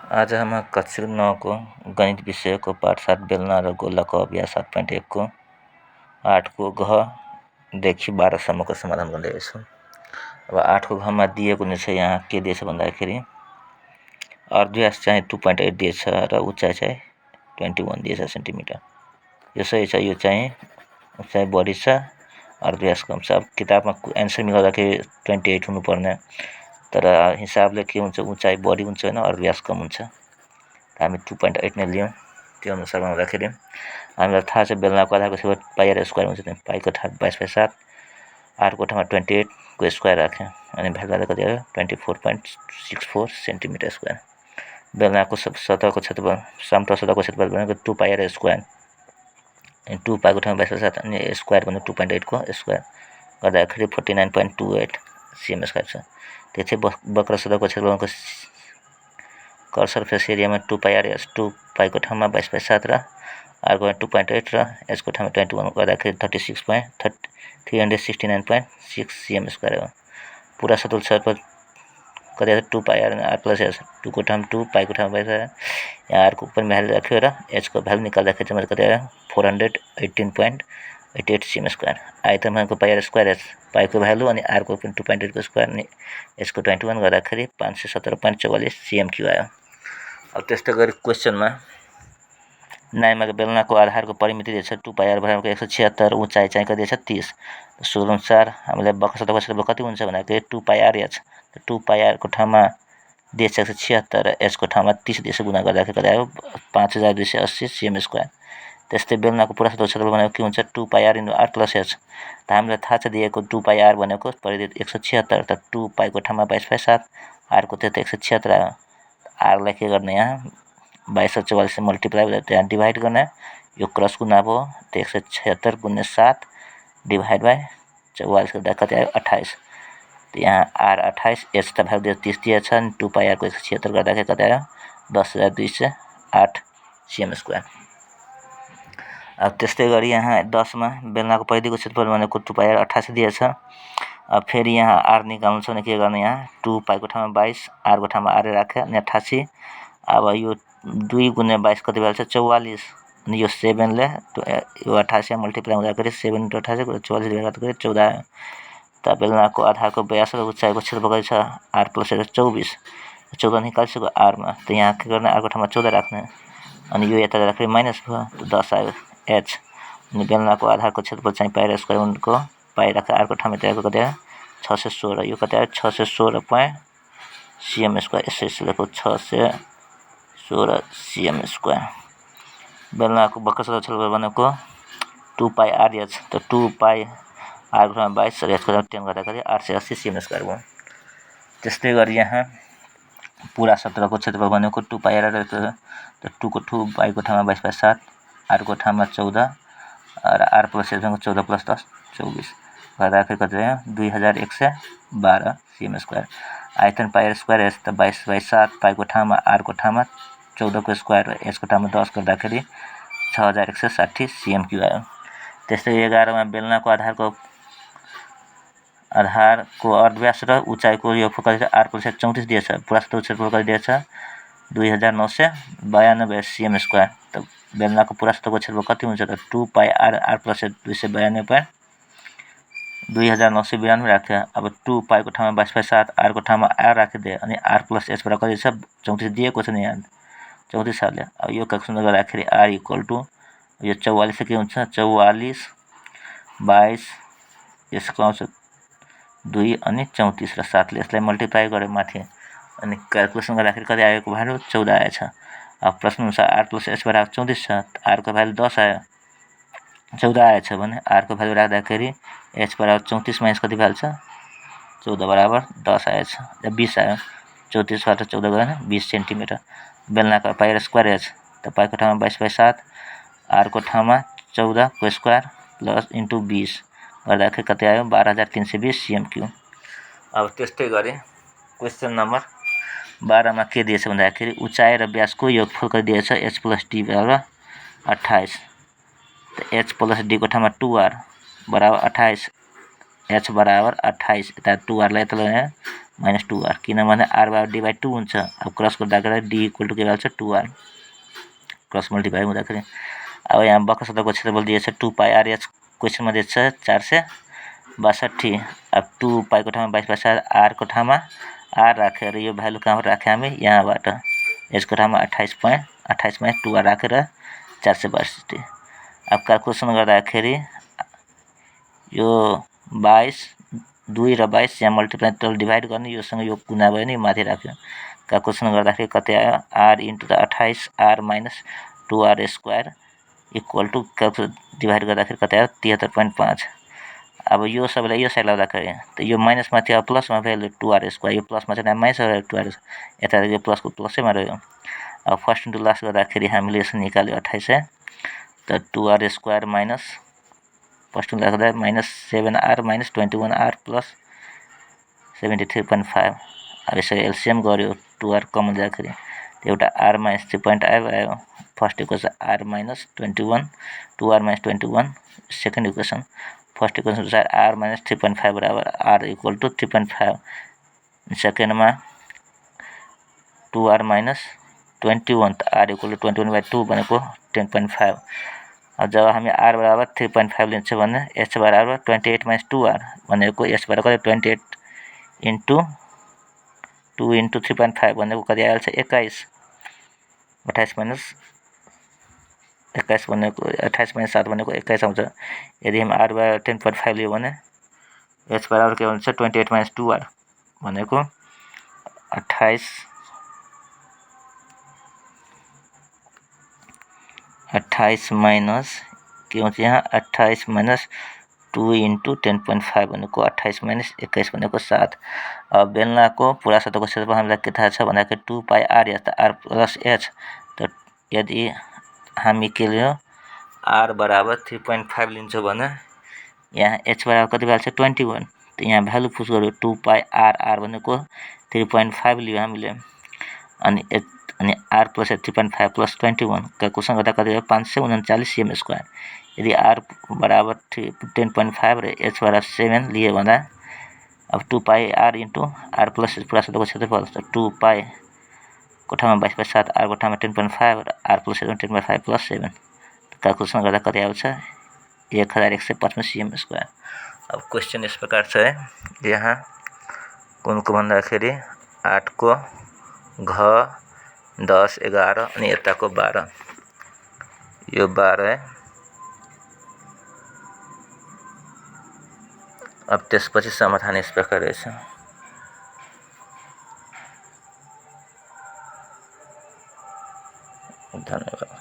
आज हम कक्षा 9 को गणित विषयको पाठ 7 बेलना र गोलाको अभ्यास 7.1 को 8 को घदेखि 12 सम्मको समाधान गर्दैछौँ। अब 8 को घमा दिएको नै छ। यहाँ के दिएछ भन्दाखेरि अर्धव्यास चाहिँ 2.8 दिएछ र उचाइ चाहिँ 21 दिएछ सेन्टिमिटर। यो सही छ। यो चाहिँ उचाइ बढी छ, अर्धव्यास कम छ। अब किताबमा एन्सर मिलाउँदाखेरि 28 हुनुपर्ने, तर हिसाबले के हुन्छ, उचाइ बढी हुन्छ होइन, अर्धव्यास कम हुन्छ। हामी 2.8 नै लियौँ। त्यो अनुसारमा हुँदाखेरि हामीलाई थाहा छ बेलनाको आधारको क्षेत्रफल पाइ आर स्क्वायर हुन्छ। पाइको ठाउँ 22/7, आरको ठाउँमा 28 को स्क्वायर राख्यौँ अनि भ्यालु कति आयो 24.64 सेन्टिमिटर स्क्वायर। बेलनाको सतहको क्षेत्रफल, समतल सतहको क्षेत्रफल भनेको 2 पाइ आर स्क्वायर, 2 पाइको ठाउँमा 22/7 अनि स्क्वायर भनेको 2.8 को स्क्वायर गर्दाखेरि 49.28 cm स्क्वायर छ। त्यसै वक्र सतहको क्षेत्रफलको कर्सर फेस एरियामा 2 पाइ आर एच, 2 पाइको ठाउँमा 22/7 र आरको 2.8 र एचको ठाउँमा 21 गर्दाखेरि 369.6 cm स्क्वायर हो। पुरा सतल क्षेत्रफल कति आयो 2 pi are are plus H, 2 को ठाउँमा 2, पाइको ठाउँमा 22, यहाँ आरको पनि भ्यालु राख्यो र एचको भ्यालु निकाल्दाखेरि चाहिँ कति आयो 418.88 cm स्क्वायर। आयतन भनेको पाइ आर स्क्वायर एच, पाइको भ्यालु अनि आरको पनि 2.8 को स्क्वायर अनि एचको 21 गर्दाखेरि 517.44 cm क्यु आयो। अब त्यस्तै गरी क्वेसनमा 9 मा बेलनाको आधारको परिमिति दिएछ 2 पाइ आर बराबर 176, उचाइ चाहिँ कति दिएछ 30। सुरु अनुसार हामीले वक्र सतहको क्षेत्रफल कति हुन्छ भन्दाखेरि 2 पाइ आर एच, 2 पाइ आरको ठाउँमा दिएछ 176 र एचको ठाउँमा 30 दिएछ, गुणा गर्दाखेरि कति आयो 5280 cm स्क्वायर। त्यस्तै बेलनाको पुरा सतहको क्षेत्रफल भनेको के हुन्छ 2 pi r into r plus h. त हामीलाई थाहा छ दिएको 2 पाइ आर भनेको परिधि 176, त 2 पाइको ठाउँमा 22/7, आरको त्यता 176 आयो। आरलाई के गर्ने, यहाँ 22 र 44 से मल्टिप्लाई त्यहाँ डिभाइड गर्ने, यो क्रस गुणा भयो, त्यो 176 गुणे 7 डिभाइड बाई 44 गर्दा कति आयो 28। त यहाँ आर 28, एच त भ्यालु 30 दिएछ अनि 2 पाइ आरको 176 गर्दाखेरि कति आयो 10,208 cm स्क्वायर। अब त्यस्तै गरी यहाँ 10 मा बेलनाको परिधिको क्षेत्रफल भनेको 2 पाइ आर 88 दिएछ। अब फेरि यहाँ आर निकाल्नु छ भने के गर्ने, यहाँ 2 पाइको ठाउँमा 22, आरको ठाउँमा आर राख्यो अनि 88। अब यो 2 गुणे 22 कति भएछ 44, अनि यो 7 ले यो 88 मल्टिप्लाई हुँदाखेरि 7 × 88 44 गर्दाखेरि 14 आयो। त बेलनाको आधारको व्यास र उचाइको क्षेत्रफल कति छ आर प्लस एच 24, 14 निकाल्छौँ आरमा। त यहाँ के गर्ने, आरको ठाउँमा 14 राख्ने अनि यो यता राख्दाखेरि माइनस भयो, 10 आयो एच। अनि बेलनाको आधारको क्षेत्रफल चाहिँ पाइ आर स्क्वायर उनको पाइ राखेर आरको ठाउँमा दिएको कति आयो 616, यो कति आयो 616 cm स्क्वायर। यसै लेखो 616 cm स्क्वायर। बेलनाको वक्र सतहको क्षेत्रफल भनेको 2 पाइ आर एच, त 2 पाइ आरको ठाउँमा 22 र एचको ठाउँमा 10 गर्दाखेरि 880 cm स्क्वायर भयो। त्यस्तै गरी यहाँ पुरा सतहको क्षेत्रफल भनेको 2 पाइ आर, त 2 पाइको ठाउँमा 22/7, आरको ठाउँमा 14 र आर प्लस एच 14 + 10 24 गर्दाखेरि कति आयो 2112 cm स्क्वायर। आयतन पाइ आर स्क्वायर एच त 22/7, पाइको ठाउँमा आरको ठाउँमा 14 को स्क्वायर र एचको ठाउँमा 10 गर्दाखेरि 6160 cm क्यु आयो। त्यस्तै 11 मा बेलनाको आधारको अर्धव्यास र उचाइको योगफल कति छ आर प्लस एच 34 दिएछ। पुरा सतहको क्षेत्रफल कति दिएछ 2992 cm स्क्वायर। त बेलनाको पुरा सतहको क्षेत्रफल कति हुन्छ त 2 pi are are plus H 2992 राख्यो। अब 2 पाइको ठाउँमा 22/7, आरको ठाउँमा आर राखिदियो अनि आर प्लस एच बराबर कति छ 34 दिएको छ नि, यहाँ 34 सालले। अब यो क्याल्कुलेसन गर्दाखेरि आर इक्वल टु यो 44 के हुन्छ 44 22 यसको आउँछ 2 अनि 34 र 7 ले यसलाई मल्टिप्लाई गर्यो माथि अनि क्याल्कुलेसन गर्दाखेरि कति आएको भ्यालु 14 आएछ। अब प्रश्न अनुसार आर प्लस एच बराबर 34 छ, आरको भ्यालु 10 आयो, 14 आएछ भने आरको भ्यालु राख्दाखेरि एच बराबर 34 माइनस कति भ्यालु छ 14 बराबर 10 आएछ, 20 आयो। 34 बाट 14 गयो भने 20 सेन्टिमिटर। बेलनाको पाइ आर स्क्वायर एच त पाइको ठाउँमा 22/7, आरको ठाउँमा 14 को स्क्वायर प्लस इन्टु 20 गर्दाखेरि कति आयो 12320 cm क्यु। अब त्यस्तै गरी क्वेसन नम्बर 12 मा के दिएछ भन्दाखेरि उचाइ र व्यासको योगफल कति दिएछ एच प्लस डी बराबर 28। त एच प्लस डी को ठाउँमा 2r बराबर 28, एच बराबर 28, यता 2r लाई यता लगाए माइनस 2r किनभने r / 2 हुन्छ। अब क्रस गर्दाखेरि d = के भइहाल्छ 2r क्रस मल्टिप्लाई हुँदाखेरि। अब यहाँ वक्रसतहको क्षेत्रफल दिएछ 2πr/h क्वेसनमा दिएछ 462। अब 2π को ठाउँमा 22/7 r को ठाउँमा r राखेर यो भ्यालु कहाँबाट राखे हामी यहाँबाट h को ठाउँमा 28 मा 2r राखेर 462। अब क्याल्कुलेसन गर्दाखेरि यो 22 2 र 22 यहाँ मल्टिप्लाई टल डिभाइड गर्ने योसँग यो गुणा भयो नि माथि राख्यो। क्याल्कुलेसन गर्दाखेरि कति आयो r * 28 r - 2r² = calculate divide गर्दाखेरि कति आयो 73.5। अब यो सबैलाई यो साइड लाउँदाखेरि त यो माइनस माथि अब प्लसमा भ्यालु 2r², यो प्लसमा चाहिँ माइनस 2r, यता यो प्लसको प्लसैमा रह्यो। अब फर्स्ट इन्टु लास्ट गर्दाखेरि हामीले यसो निकाल्यो 28 त 2r² minus first into last गर्दा माइनस 7r - 21r प्लस 73.5। अब यसरी एलसिएम गर्यो 2r कमन ल्याउँदाखेरि एउटा r - 3.5 आयो। First equation r - 21 2r - 21 second equation. First equation अनुसार r - 3.5 बराबर r = 3.5 सेकेन्डमा 2r - 21 त r = 21/2 भनेको 10.5। अब जब हामी r बराबर 3.5 लिन्छ भने h बराबर 28 - 2r भनेको h बराबर 28 * 2 * 3.5 भनेको कति आइहाल्छ 21। 28 - 21 भनेको 28 - 7 भनेको 21 आउँछ। यदि हामी r बराबर 10.5 लियो भने h बराबर के हुन्छ 28 - 2r भनेको 28 माइनस के हुन्छ यहाँ 28 माइनस 2 * 10.5 भनेको 28 माइनस 21 भनेको 7। अब बेलनाको पुरा सतहको क्षेत्रफल हामीलाई के थाहा छ भन्दाखेरि 2πr त r + h। त यदि हामी के लियो r बराबर 3.5 लिन्छौँ भने यहाँ h बराबर कति भइहाल्छ 21। त यहाँ भ्यालु पुट गर्यो 2πr भनेको 3.5 लियो हामीले अनि r + 3.5 + 21 क्याल्कुलेसन गर्दा कति भयो 539 cm²। यदि r बराबर 10.5 र h बराबर 7 लिए भन्दा अब 2πr * r + पुरा सतहको क्षेत्रफल 2π को ठाउँमा 22/7 r को ठाउँमा 10.5 र r + 10.5 + 7 क्याल्कुलेसन गर्दा कति आउँछ 1155 cm²। अब क्वेश्चन इस प्रकार छ है। यहाँ कुनको भन्दाखेरि 8 को घ 10 11 अनि यताको 12 यो 12 है। अब त्यसपछि समाधान इस प्रकार रहेछ। धन्यवाद।